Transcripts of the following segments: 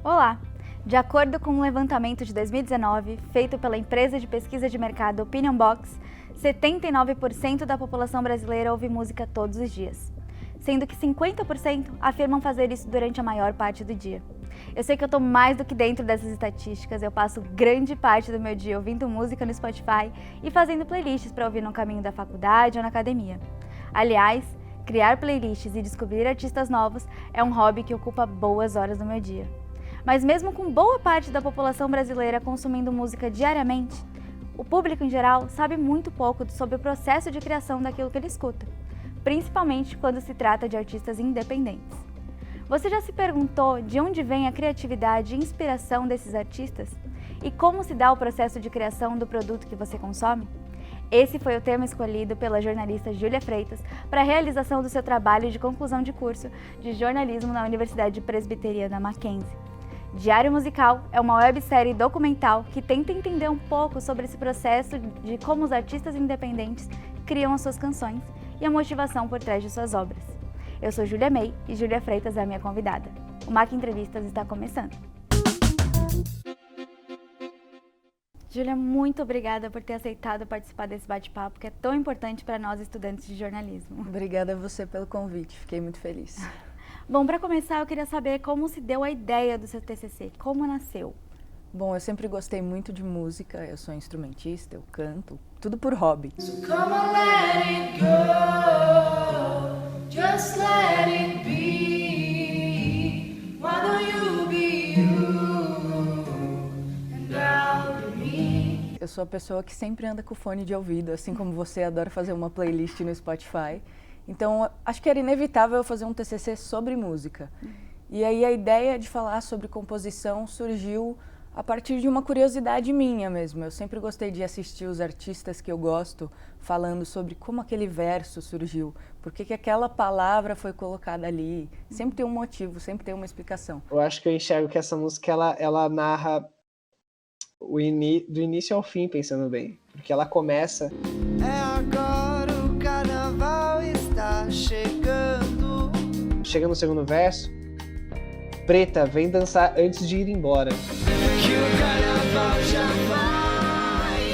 Olá! De acordo com um levantamento de 2019, feito pela empresa de pesquisa de mercado Opinion Box, 79% da população brasileira ouve música todos os dias, sendo que 50% afirmam fazer isso durante a maior parte do dia. Eu sei que eu estou mais do que dentro dessas estatísticas, eu passo grande parte do meu dia ouvindo música no Spotify e fazendo playlists para ouvir no caminho da faculdade ou na academia. Aliás, criar playlists e descobrir artistas novos é um hobby que ocupa boas horas do meu dia. Mas mesmo com boa parte da população brasileira consumindo música diariamente, o público em geral sabe muito pouco sobre o processo de criação daquilo que ele escuta, principalmente quando se trata de artistas independentes. Você já se perguntou de onde vem a criatividade e inspiração desses artistas? E como se dá o processo de criação do produto que você consome? Esse foi o tema escolhido pela jornalista Júlia Freitas para a realização do seu trabalho de conclusão de curso de jornalismo na Universidade Presbiteriana Mackenzie. Diário Musical é uma websérie documental que tenta entender um pouco sobre esse processo de como os artistas independentes criam as suas canções e a motivação por trás de suas obras. Eu sou Júlia May e Júlia Freitas é a minha convidada. O Mac Entrevistas está começando. Júlia, muito obrigada por ter aceitado participar desse bate-papo, que é tão importante para nós estudantes de jornalismo. Obrigada a você pelo convite, fiquei muito feliz. Bom, para começar, eu queria saber como se deu a ideia do seu TCC, como nasceu? Bom, eu sempre gostei muito de música, eu sou instrumentista, eu canto, tudo por hobby. So come on, let it go, just let it be. Why don't you be you, and I'll be me. Eu sou a pessoa que sempre anda com fone de ouvido, assim como você adora fazer uma playlist no Spotify. Então, acho que era inevitável eu fazer um TCC sobre música. E aí a ideia de falar sobre composição surgiu a partir de uma curiosidade minha mesmo. Eu sempre gostei de assistir os artistas que eu gosto falando sobre como aquele verso surgiu, por que aquela palavra foi colocada ali. Sempre tem um motivo, sempre tem uma explicação. Eu acho que eu enxergo que essa música ela narra do início ao fim, pensando bem. Porque ela começa... É agora o carnaval está chegando. Chega no segundo verso, Preta, vem dançar antes de ir embora. Que o carnaval já vai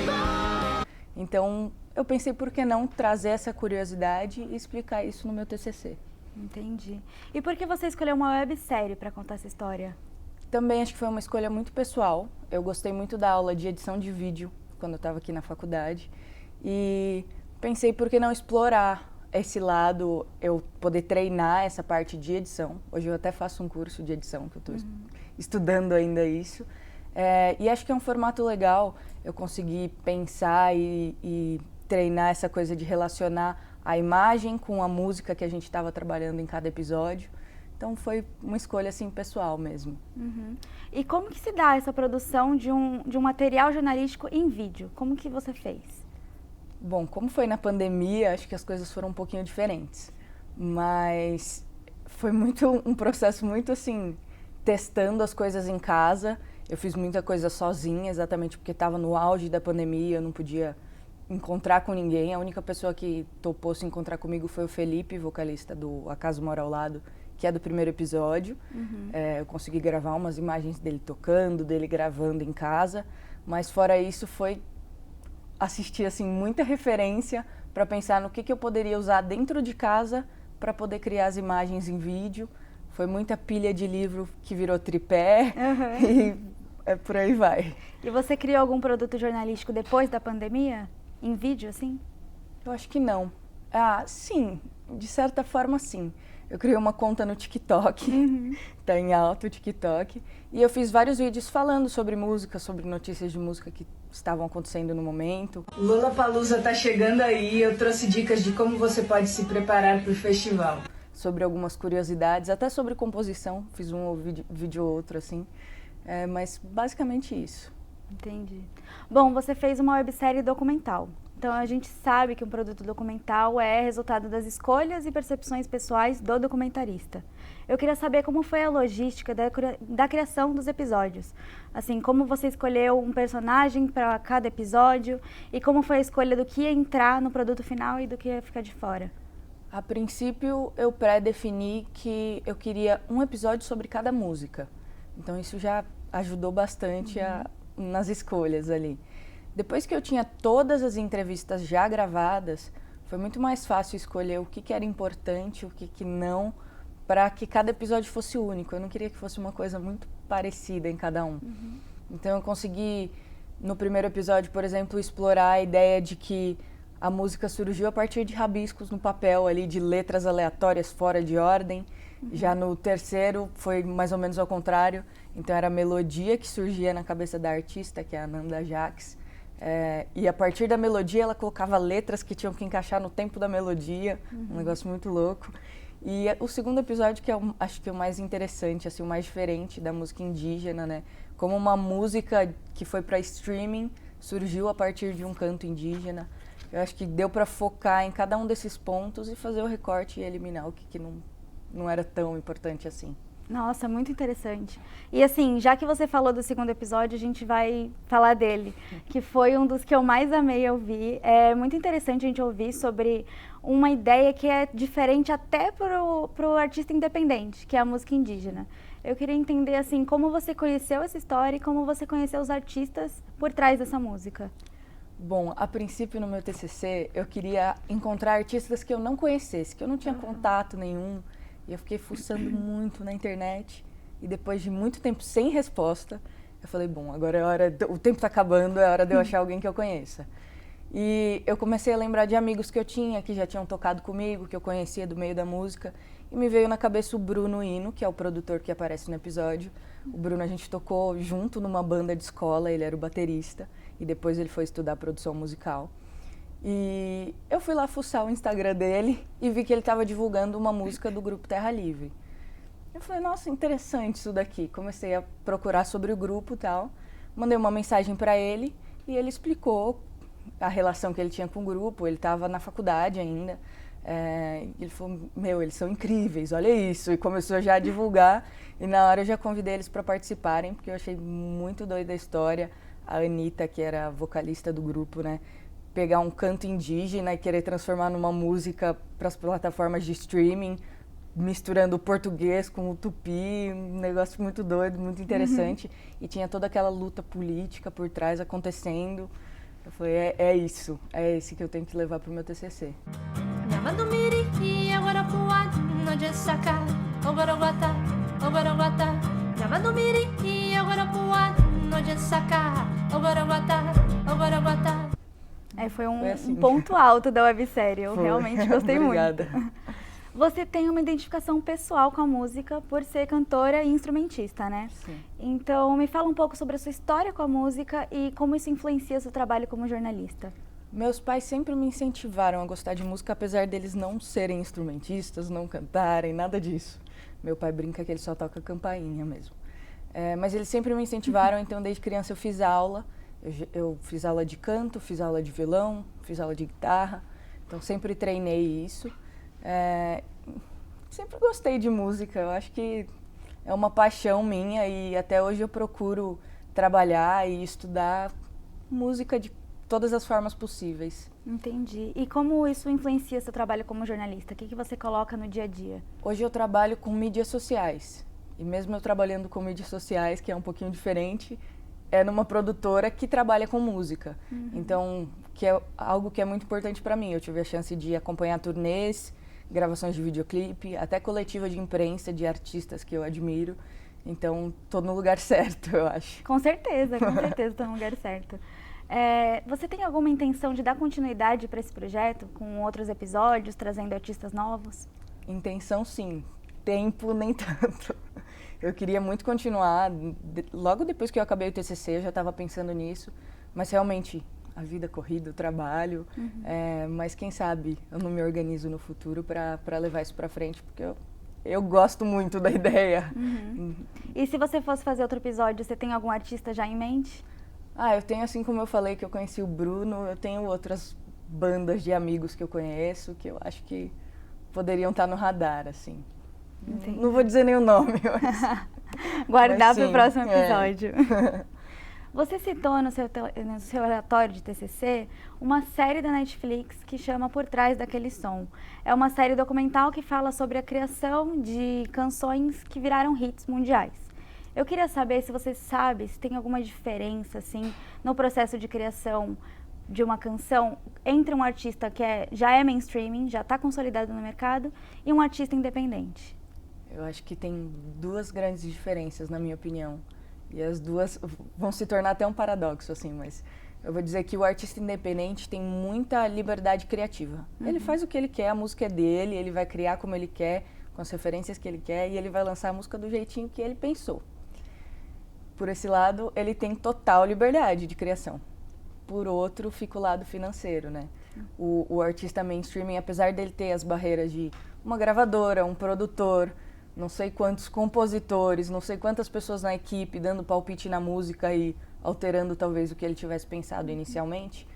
acabar. Então, eu pensei por que não trazer essa curiosidade e explicar isso no meu TCC. Entendi. E por que você escolheu uma websérie para contar essa história? Também acho que foi uma escolha muito pessoal. Eu gostei muito da aula de edição de vídeo quando eu estava aqui na faculdade e pensei por que não explorar esse lado, eu poder treinar essa parte de edição. Hoje eu até faço um curso de edição, que eu estou estudando ainda isso. E acho que é um formato legal eu conseguir pensar e treinar essa coisa de relacionar a imagem com a música que a gente estava trabalhando em cada episódio. Então foi uma escolha assim pessoal mesmo. Uhum. E como que se dá essa produção de um material jornalístico em vídeo? Como que você fez? Bom, como foi na pandemia, acho que as coisas foram um pouquinho diferentes. Mas foi um processo muito assim, testando as coisas em casa. Eu fiz muita coisa sozinha, exatamente porque estava no auge da pandemia, eu não podia encontrar com ninguém. A única pessoa que topou se encontrar comigo foi o Felipe, vocalista do Acaso Mora ao Lado, que é do primeiro episódio. Eu consegui gravar umas imagens dele tocando, dele gravando em casa, mas fora isso foi assistir assim, muita referência para pensar no que eu poderia usar dentro de casa para poder criar as imagens em vídeo. Foi muita pilha de livro que virou tripé e por aí vai. E você criou algum produto jornalístico depois da pandemia? Em vídeo, assim? Eu acho que não. Ah, sim, de certa forma sim. Eu criei uma conta no TikTok, tá em alta o TikTok, e eu fiz vários vídeos falando sobre música, sobre notícias de música que estavam acontecendo no momento. Lollapalooza tá chegando aí, eu trouxe dicas de como você pode se preparar para o festival. Sobre algumas curiosidades, até sobre composição, fiz um vídeo ou outro assim, mas basicamente isso. Entendi. Bom, você fez uma websérie documental. Então a gente sabe que um produto documental é resultado das escolhas e percepções pessoais do documentarista. Eu queria saber como foi a logística da criação dos episódios. Assim, como você escolheu um personagem para cada episódio e como foi a escolha do que ia entrar no produto final e do que ia ficar de fora. A princípio, eu pré-defini que eu queria um episódio sobre cada música. Então, isso já ajudou bastante nas escolhas ali. Depois que eu tinha todas as entrevistas já gravadas, foi muito mais fácil escolher o que era importante, o que não, para que cada episódio fosse único. Eu não queria que fosse uma coisa muito parecida em cada um. Então, eu consegui, no primeiro episódio, por exemplo, explorar a ideia de que a música surgiu a partir de rabiscos no papel ali, de letras aleatórias fora de ordem. Já no terceiro foi mais ou menos ao contrário. Então era a melodia que surgia na cabeça da artista, que é a Nanda Jacques. E a partir da melodia ela colocava letras que tinham que encaixar no tempo da melodia. Um negócio muito louco. E o segundo episódio, que é acho que é o mais interessante, assim, o mais diferente da música indígena, né? Como uma música que foi para streaming surgiu a partir de um canto indígena. Eu acho que deu para focar em cada um desses pontos e fazer o recorte e eliminar o que não era tão importante assim. Nossa, muito interessante. E assim, já que você falou do segundo episódio, a gente vai falar dele, que foi um dos que eu mais amei ouvir. É muito interessante a gente ouvir sobre uma ideia que é diferente até pro artista independente, que é a música indígena. Eu queria entender assim, como você conheceu essa história e como você conheceu os artistas por trás dessa música. Bom, a princípio no meu TCC eu queria encontrar artistas que eu não conhecesse, que eu não tinha contato nenhum. E eu fiquei fuçando muito na internet. E depois de muito tempo sem resposta, eu falei, bom, agora é hora, o tempo está acabando, é hora de eu achar alguém que eu conheça. E eu comecei a lembrar de amigos que eu tinha, que já tinham tocado comigo, que eu conhecia do meio da música. E me veio na cabeça o Bruno Hino, que é o produtor que aparece no episódio. O Bruno a gente tocou junto numa banda de escola, ele era o baterista. E depois ele foi estudar produção musical. E eu fui lá fuçar o Instagram dele e vi que ele estava divulgando uma música do grupo Terra Livre. Eu falei, nossa, interessante isso daqui. Comecei a procurar sobre o grupo e tal. Mandei uma mensagem para ele e ele explicou a relação que ele tinha com o grupo. Ele estava na faculdade ainda. Ele falou, eles são incríveis, olha isso. E começou já a divulgar. E na hora eu já convidei eles para participarem, porque eu achei muito doida a história. A Anitta, que era a vocalista do grupo, né? Pegar um canto indígena e querer transformar numa música para as plataformas de streaming, misturando o português com o tupi, um negócio muito doido, muito interessante. E tinha toda aquela luta política por trás acontecendo. Eu falei, é isso, é esse que eu tenho que levar para o meu TCC. Foi assim. um ponto alto da websérie, eu realmente gostei Obrigada. muito. Você tem uma identificação pessoal com a música por ser cantora e instrumentista, né? Sim. Então, me fala um pouco sobre a sua história com a música e como isso influencia seu trabalho como jornalista. Meus pais sempre me incentivaram a gostar de música, apesar deles não serem instrumentistas, não cantarem, nada disso. Meu pai brinca que ele só toca campainha mesmo. Mas eles sempre me incentivaram, então desde criança eu fiz aula. Eu fiz aula de canto, fiz aula de violão, fiz aula de guitarra. Então sempre treinei isso. Sempre gostei de música, eu acho que é uma paixão minha e até hoje eu procuro trabalhar e estudar música de todas as formas possíveis. Entendi. E como isso influencia seu trabalho como jornalista? O que você coloca no dia a dia? Hoje eu trabalho com mídias sociais. E mesmo eu trabalhando com mídias sociais, que é um pouquinho diferente, é numa produtora que trabalha com música. Então, que é algo que é muito importante para mim. Eu tive a chance de acompanhar turnês, gravações de videoclipe, até coletiva de imprensa de artistas que eu admiro. Então, tô no lugar certo, eu acho. Com certeza tô no lugar certo. Você tem alguma intenção de dar continuidade para esse projeto, com outros episódios, trazendo artistas novos? Intenção, sim. Tempo, nem tanto. Eu queria muito continuar. Logo depois que eu acabei o TCC, eu já estava pensando nisso. Mas realmente, a vida corrida, o trabalho. Mas quem sabe eu não me organizo no futuro para levar isso para frente, porque eu gosto muito da ideia. E se você fosse fazer outro episódio, você tem algum artista já em mente? Eu tenho, assim como eu falei que eu conheci o Bruno, eu tenho outras bandas de amigos que eu conheço, que eu acho que poderiam estar no radar, assim. Entendi. Não vou dizer nenhum nome, mas... Guardar para o sim, próximo episódio. Você citou no seu relatório de TCC uma série da Netflix que chama Por Trás daquele Som. É uma série documental que fala sobre a criação de canções que viraram hits mundiais. Eu queria saber se você sabe se tem alguma diferença assim no processo de criação de uma canção entre um artista que já é mainstream, já está consolidado no mercado, e um artista independente. Eu acho que tem duas grandes diferenças, na minha opinião. E as duas vão se tornar até um paradoxo, assim, mas eu vou dizer que o artista independente tem muita liberdade criativa. Ele faz o que ele quer, a música é dele, ele vai criar como ele quer, com as referências que ele quer, e ele vai lançar a música do jeitinho que ele pensou. Por esse lado, ele tem total liberdade de criação. Por outro, fica o lado financeiro, né? O artista mainstream, apesar dele ter as barreiras de uma gravadora, um produtor, não sei quantos compositores, não sei quantas pessoas na equipe dando palpite na música e alterando talvez o que ele tivesse pensado inicialmente,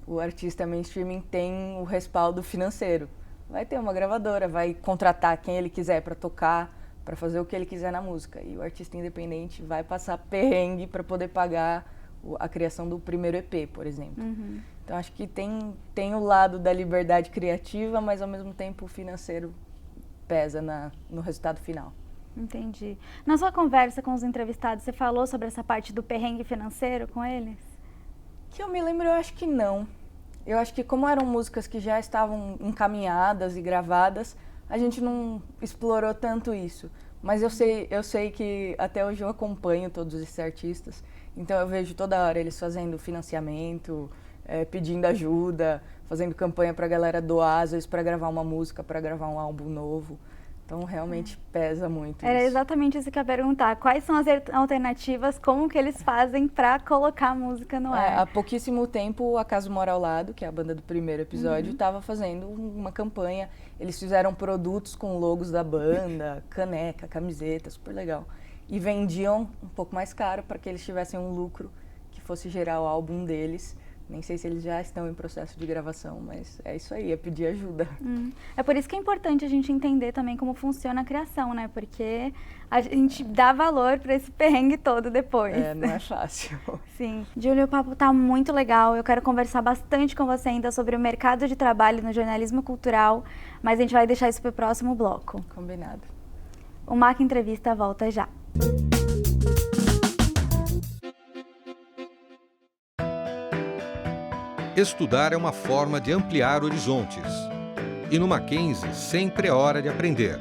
o artista mainstream tem o respaldo financeiro. Vai ter uma gravadora, vai contratar quem ele quiser para tocar, para fazer o que ele quiser na música. E o artista independente vai passar perrengue para poder pagar a criação do primeiro EP, por exemplo. Então acho que tem o lado da liberdade criativa, mas ao mesmo tempo o financeiro pesa no resultado final. Entendi. Na sua conversa com os entrevistados, você falou sobre essa parte do perrengue financeiro com eles? Que eu me lembro, eu acho que não. Eu acho que como eram músicas que já estavam encaminhadas e gravadas, a gente não explorou tanto isso. Mas eu sei que até hoje eu acompanho todos esses artistas, então eu vejo toda hora eles fazendo financiamento, pedindo ajuda, fazendo campanha pra galera doar, às vezes pra gravar uma música, pra gravar um álbum novo. Então realmente pesa muito Era isso. exatamente isso que eu ia perguntar. Quais são as alternativas, como que eles fazem pra colocar a música no ar? Há pouquíssimo tempo, a Caso Mora ao Lado, que é a banda do primeiro episódio, estava fazendo uma campanha. Eles fizeram produtos com logos da banda, caneca, camiseta, super legal. E vendiam um pouco mais caro para que eles tivessem um lucro que fosse gerar o álbum deles. Nem sei se eles já estão em processo de gravação, mas é isso aí, é pedir ajuda. É por isso que é importante a gente entender também como funciona a criação, né? Porque a gente dá valor para esse perrengue todo depois. Não é fácil. Sim. Júlia, o papo tá muito legal. Eu quero conversar bastante com você ainda sobre o mercado de trabalho no jornalismo cultural, mas a gente vai deixar isso para o próximo bloco. Combinado. O Mac Entrevista volta já. Estudar é uma forma de ampliar horizontes. E no Mackenzie sempre é hora de aprender.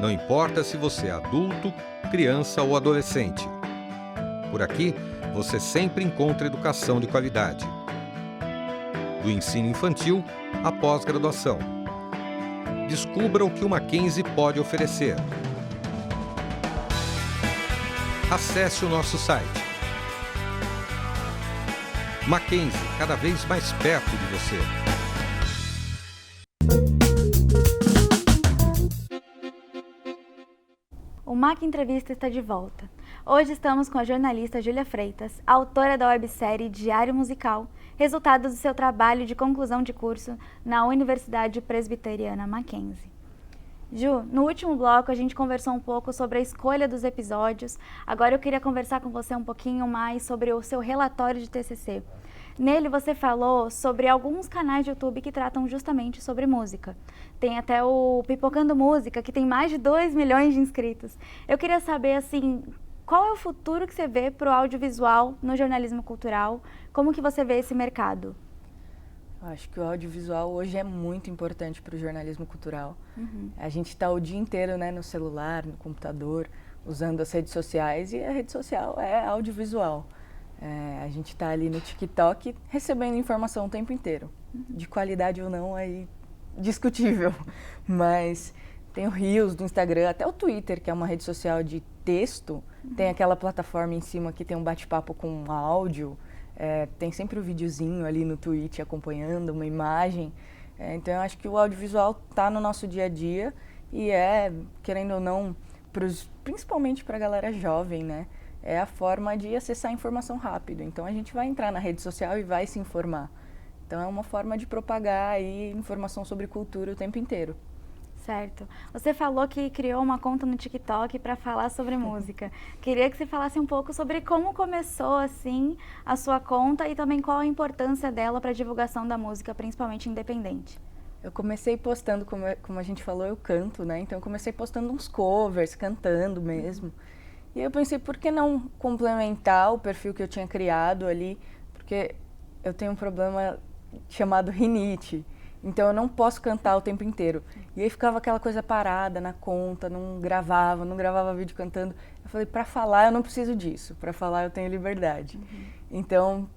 Não importa se você é adulto, criança ou adolescente. Por aqui, você sempre encontra educação de qualidade. Do ensino infantil à pós-graduação. Descubra o que o Mackenzie pode oferecer. Acesse o nosso site. Mackenzie, cada vez mais perto de você. O Mac Entrevista está de volta. Hoje estamos com a jornalista Júlia Freitas, autora da websérie Diário Musical, resultado do seu trabalho de conclusão de curso na Universidade Presbiteriana Mackenzie. Ju, no último bloco a gente conversou um pouco sobre a escolha dos episódios. Agora eu queria conversar com você um pouquinho mais sobre o seu relatório de TCC. Nele você falou sobre alguns canais de YouTube que tratam justamente sobre música. Tem até o Pipocando Música, que tem mais de 2 milhões de inscritos. Eu queria saber, assim, qual é o futuro que você vê para o audiovisual no jornalismo cultural? Como que você vê esse mercado? Eu acho que o audiovisual hoje é muito importante para o jornalismo cultural. A gente está o dia inteiro, né, no celular, no computador, usando as redes sociais, e a rede social é audiovisual. A gente está ali no TikTok recebendo informação o tempo inteiro. De qualidade ou não, aí discutível. Mas tem o Reels do Instagram, até o Twitter, que é uma rede social de texto. Tem aquela plataforma em cima que tem um bate-papo com áudio. Tem sempre um videozinho ali no Twitch acompanhando, uma imagem. Então eu acho que o audiovisual está no nosso dia a dia e querendo ou não, principalmente para a galera jovem, né? É a forma de acessar a informação rápido. Então a gente vai entrar na rede social e vai se informar. Então é uma forma de propagar aí informação sobre cultura o tempo inteiro. Certo. Você falou que criou uma conta no TikTok para falar sobre música. Queria que você falasse um pouco sobre como começou, assim, a sua conta e também qual a importância dela para a divulgação da música, principalmente independente. Eu comecei postando, como a gente falou, eu canto, né? Então eu comecei postando uns covers, cantando mesmo. E eu pensei, por que não complementar o perfil que eu tinha criado ali? Porque eu tenho um problema chamado rinite. Então eu não posso cantar o tempo inteiro. E aí ficava aquela coisa parada na conta, não gravava vídeo cantando. Eu falei, para falar eu não preciso disso, para falar eu tenho liberdade. Então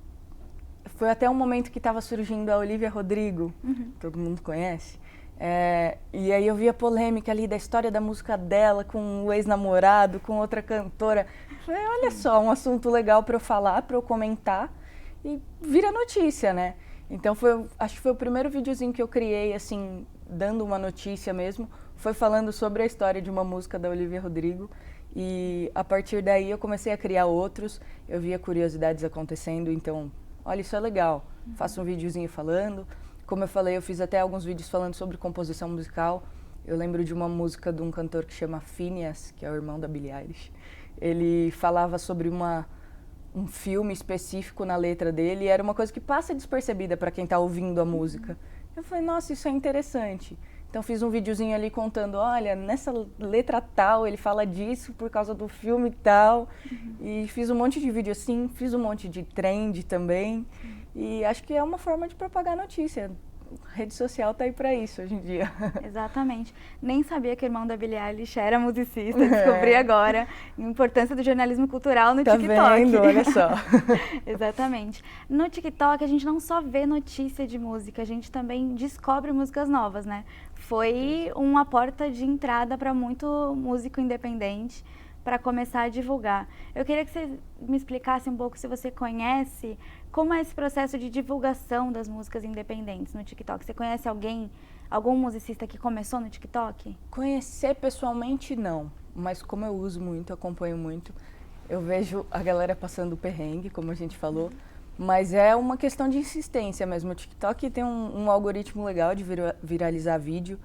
foi até um momento que estava surgindo a Olivia Rodrigo, todo mundo conhece. E aí eu vi a polêmica ali da história da música dela com o ex-namorado, com outra cantora. Eu falei, olha só, um assunto legal para eu falar, para eu comentar e vira notícia, né? Então acho que foi o primeiro videozinho que eu criei, assim, dando uma notícia mesmo, foi falando sobre a história de uma música da Olivia Rodrigo. E a partir daí eu comecei a criar outros, eu via curiosidades acontecendo, então, olha, isso é legal, faço um videozinho falando. Como eu falei, eu fiz até alguns vídeos falando sobre composição musical. Eu lembro de uma música de um cantor que chama Phineas, que é o irmão da Billie Eilish. Ele falava sobre um filme específico na letra dele, e era uma coisa que passa despercebida para quem está ouvindo a música. Eu falei, nossa, isso é interessante. Então fiz um videozinho ali contando, olha, nessa letra tal, ele fala disso por causa do filme tal. E fiz um monte de vídeo assim, fiz um monte de trend também. E acho que é uma forma de propagar notícia. Rede social tá aí pra isso hoje em dia. Exatamente. Nem sabia que o irmão da Billie Eilish era musicista, descobri agora a importância do jornalismo cultural no TikTok. Tá vendo? Olha só. Exatamente. No TikTok a gente não só vê notícia de música, a gente também descobre músicas novas, né? Foi uma porta de entrada para muito músico independente para começar a divulgar. Eu queria que você me explicasse um pouco, se você conhece, como é esse processo de divulgação das músicas independentes no TikTok. Você conhece algum musicista que começou no TikTok? Conhecer pessoalmente não, mas como eu uso muito, acompanho muito, eu vejo a galera passando perrengue, como a gente falou, mas é uma questão de insistência mesmo. O TikTok tem um algoritmo legal de viralizar vídeo.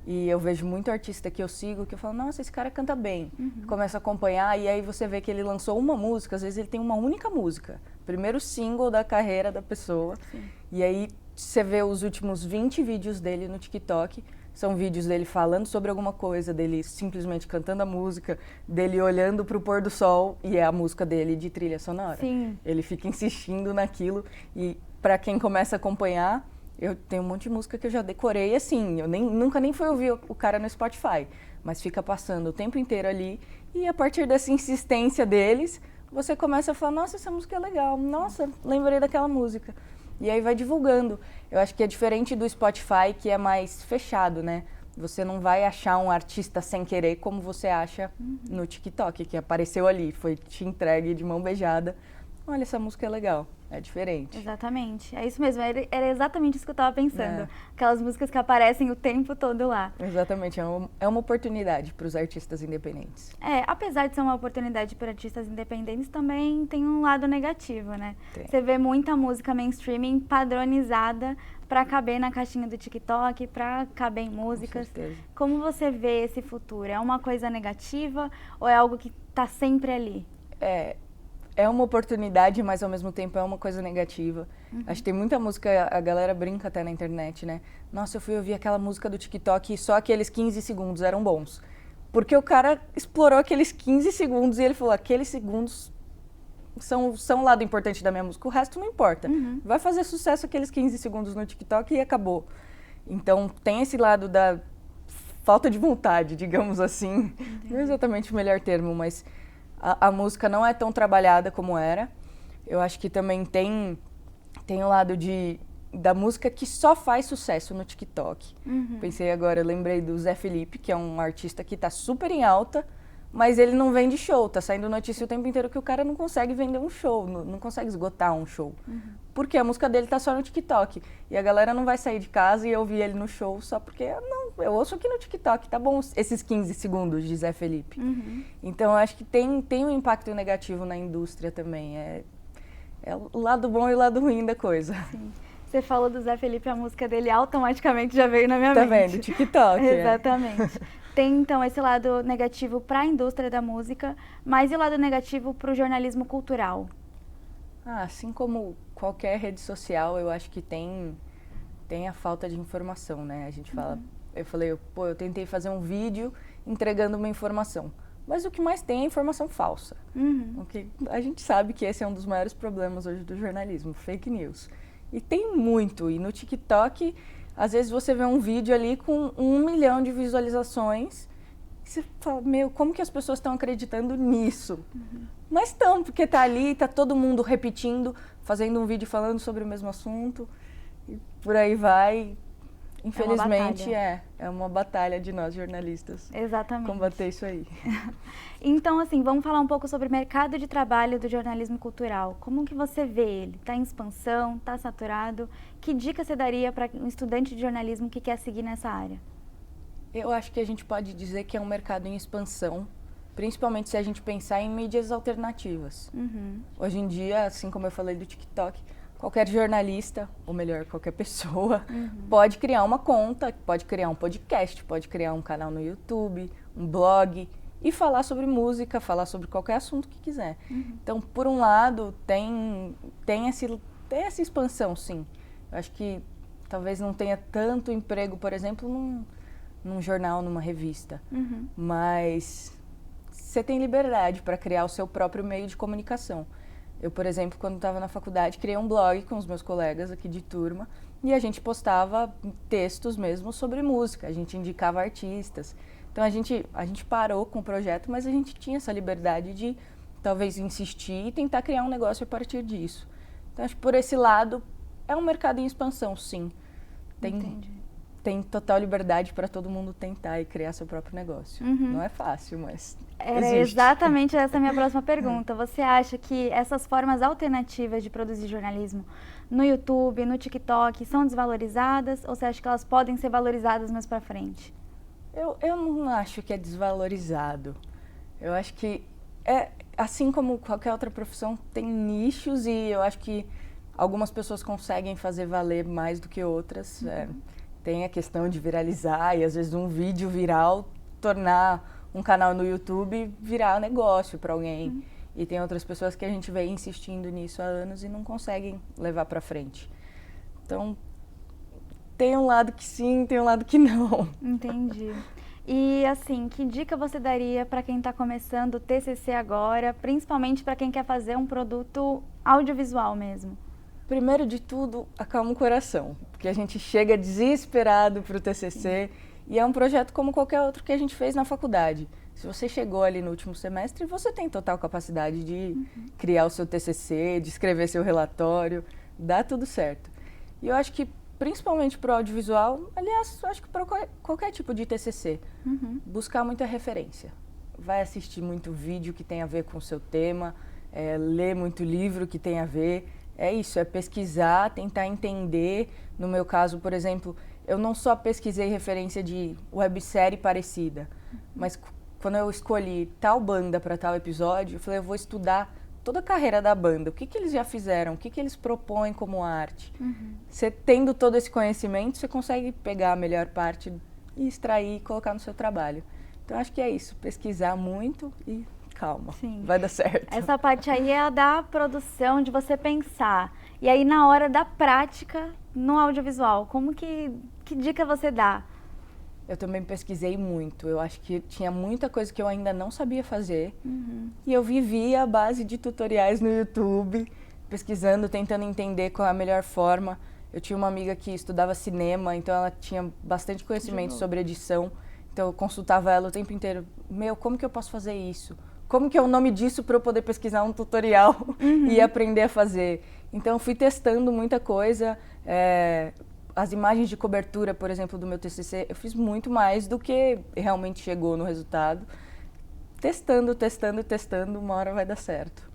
E eu vejo muito artista que eu sigo que eu falo, nossa, esse cara canta bem. Começo a acompanhar e aí você vê que ele lançou uma música, às vezes ele tem uma única música. Primeiro single da carreira da pessoa. Sim. E aí você vê os últimos 20 vídeos dele no TikTok. São vídeos dele falando sobre alguma coisa, dele simplesmente cantando a música, dele olhando para o pôr do sol e é a música dele de trilha sonora. Sim. Ele fica insistindo naquilo e para quem começa a acompanhar, eu tenho um monte de música que eu já decorei assim, eu nunca nem fui ouvir o cara no Spotify, mas fica passando o tempo inteiro ali e a partir dessa insistência deles, você começa a falar, nossa, essa música é legal, nossa, lembrei daquela música. E aí vai divulgando. Eu acho que é diferente do Spotify, que é mais fechado, né? Você não vai achar um artista sem querer como você acha no TikTok, que apareceu ali, foi te entregue de mão beijada. Olha, essa música é legal. É diferente. Exatamente. É isso mesmo. Era exatamente isso que eu estava pensando. Aquelas músicas que aparecem o tempo todo lá. Exatamente. É uma oportunidade para os artistas independentes. Apesar de ser uma oportunidade para artistas independentes, também tem um lado negativo, né? Tem. Você vê muita música mainstream padronizada para caber na caixinha do TikTok, para caber em músicas. Com certeza. Como você vê esse futuro? É uma coisa negativa ou é algo que está sempre ali? É uma oportunidade, mas ao mesmo tempo é uma coisa negativa. Acho que tem muita música, a galera brinca até na internet, né? Nossa, eu fui ouvir aquela música do TikTok e só aqueles 15 segundos eram bons. Porque o cara explorou aqueles 15 segundos e ele falou, aqueles segundos são o lado importante da minha música, o resto não importa. Vai fazer sucesso aqueles 15 segundos no TikTok e acabou. Então tem esse lado da falta de vontade, digamos assim. Não é exatamente o melhor termo, mas a música não é tão trabalhada como era. Eu acho que também tem o lado da música que só faz sucesso no TikTok. Pensei agora, eu lembrei do Zé Felipe, que é um artista que tá super em alta, mas ele não vende show. Tá saindo notícia o tempo inteiro que o cara não consegue vender um show, não consegue esgotar um show. Porque a música dele tá só no TikTok. E a galera não vai sair de casa e ouvir ele no show só porque, eu ouço aqui no TikTok, tá bom esses 15 segundos de Zé Felipe. Então, eu acho que tem um impacto negativo na indústria também. É o lado bom e o lado ruim da coisa. Sim. Você falou do Zé Felipe, a música dele automaticamente já veio na minha Tá mente. vendo? TikTok. Exatamente. Tem, então, esse lado negativo para a indústria da música, mas e o lado negativo para o jornalismo cultural? Assim como qualquer rede social, eu acho que tem a falta de informação, né? A gente fala, eu falei, eu tentei fazer um vídeo entregando uma informação, mas o que mais tem é informação falsa. A gente sabe que esse é um dos maiores problemas hoje do jornalismo, fake news. E tem muito, e no TikTok, às vezes você vê um vídeo ali com 1 milhão de visualizações, e você fala, como que as pessoas estão acreditando nisso? Mas estão, porque tá ali, tá todo mundo repetindo, fazendo um vídeo falando sobre o mesmo assunto, e por aí vai. Infelizmente, é uma batalha de nós jornalistas. Exatamente. Combater isso aí. Então, assim, vamos falar um pouco sobre o mercado de trabalho do jornalismo cultural. Como que você vê ele? Está em expansão? Está saturado? Que dica você daria para um estudante de jornalismo que quer seguir nessa área? Eu acho que a gente pode dizer que é um mercado em expansão, principalmente se a gente pensar em mídias alternativas. Hoje em dia, assim como eu falei do TikTok, qualquer jornalista, ou melhor, qualquer pessoa, pode criar uma conta, pode criar um podcast, pode criar um canal no YouTube, um blog e falar sobre música, falar sobre qualquer assunto que quiser. Então, por um lado, tem essa expansão, sim. Eu acho que talvez não tenha tanto emprego, por exemplo, num jornal, numa revista, mas você tem liberdade para criar o seu próprio meio de comunicação. Eu, por exemplo, quando estava na faculdade, criei um blog com os meus colegas aqui de turma e a gente postava textos mesmo sobre música, a gente indicava artistas. Então a gente parou com o projeto, mas a gente tinha essa liberdade de talvez insistir e tentar criar um negócio a partir disso. Então acho que por esse lado é um mercado em expansão, sim. Tem total liberdade para todo mundo tentar e criar seu próprio negócio. Não é fácil, mas Era exatamente essa a minha próxima pergunta. Você acha que essas formas alternativas de produzir jornalismo no YouTube, no TikTok, são desvalorizadas ou você acha que elas podem ser valorizadas mais para frente? Eu não acho que é desvalorizado. Eu acho que, assim como qualquer outra profissão, tem nichos e eu acho que algumas pessoas conseguem fazer valer mais do que outras. Tem a questão de viralizar e às vezes um vídeo viral tornar um canal no YouTube virar negócio para alguém. E tem outras pessoas que a gente vem insistindo nisso há anos e não conseguem levar para frente. Então, tem um lado que sim, tem um lado que não. Entendi. E assim, que dica você daria para quem está começando o TCC agora, principalmente para quem quer fazer um produto audiovisual mesmo? Primeiro de tudo, acalma o coração, porque a gente chega desesperado para o TCC e é um projeto como qualquer outro que a gente fez na faculdade. Se você chegou ali no último semestre, você tem total capacidade de criar o seu TCC, de escrever seu relatório, dá tudo certo. E eu acho que, principalmente para o audiovisual, aliás, eu acho que para qualquer tipo de TCC, buscar muita referência. Vai assistir muito vídeo que tem a ver com o seu tema, ler muito livro que tem a ver. É isso, é pesquisar, tentar entender. No meu caso, por exemplo, eu não só pesquisei referência de websérie parecida, mas quando eu escolhi tal banda para tal episódio, eu falei, eu vou estudar toda a carreira da banda, o que eles já fizeram, o que eles propõem como arte. Você tendo todo esse conhecimento, você consegue pegar a melhor parte e extrair e colocar no seu trabalho. Então, acho que é isso, pesquisar muito e calma, vai dar certo. Essa parte aí é a da produção, de você pensar. E aí, na hora da prática, no audiovisual, que dica você dá? Eu também pesquisei muito. Eu acho que tinha muita coisa que eu ainda não sabia fazer. E eu vivia à base de tutoriais no YouTube, pesquisando, tentando entender qual é a melhor forma. Eu tinha uma amiga que estudava cinema, então ela tinha bastante conhecimento sobre edição. Então eu consultava ela o tempo inteiro. Como que eu posso fazer isso? Como que é o nome disso para eu poder pesquisar um tutorial e aprender a fazer? Então, eu fui testando muita coisa. As imagens de cobertura, por exemplo, do meu TCC, eu fiz muito mais do que realmente chegou no resultado. Testando, uma hora vai dar certo.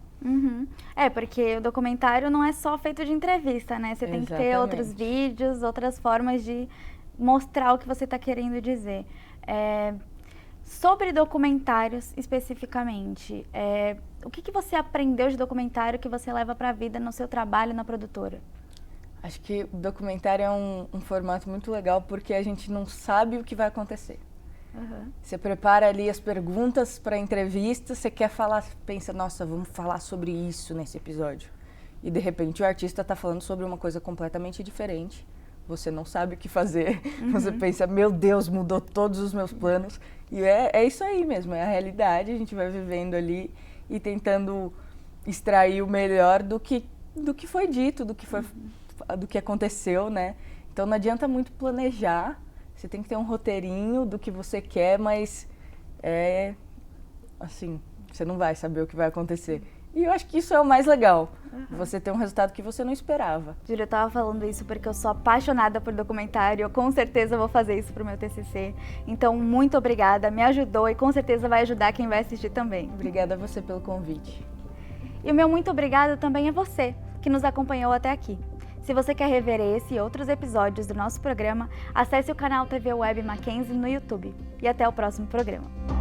Porque o documentário não é só feito de entrevista, né? Você tem que ter outros vídeos, outras formas de mostrar o que você está querendo dizer. Sobre documentários especificamente, o que você aprendeu de documentário que você leva para a vida no seu trabalho na produtora? Acho que o documentário é um formato muito legal porque a gente não sabe o que vai acontecer. Você prepara ali as perguntas para a entrevista, você quer falar, pensa, nossa, vamos falar sobre isso nesse episódio. E de repente o artista está falando sobre uma coisa completamente diferente. Você não sabe o que fazer. Você pensa, meu Deus, mudou todos os meus planos. E é isso aí mesmo, é a realidade. A gente vai vivendo ali e tentando extrair o melhor do que foi dito, do que aconteceu, né? Então não adianta muito planejar. Você tem que ter um roteirinho do que você quer, mas assim, você não vai saber o que vai acontecer. E eu acho que isso é o mais legal, você ter um resultado que você não esperava. Júlia, eu tava falando isso porque eu sou apaixonada por documentário, eu com certeza vou fazer isso pro meu TCC. Então, muito obrigada, me ajudou e com certeza vai ajudar quem vai assistir também. Obrigada a você pelo convite. E o meu muito obrigada também é você, que nos acompanhou até aqui. Se você quer rever esse e outros episódios do nosso programa, acesse o canal TV Web Mackenzie no YouTube. E até o próximo programa.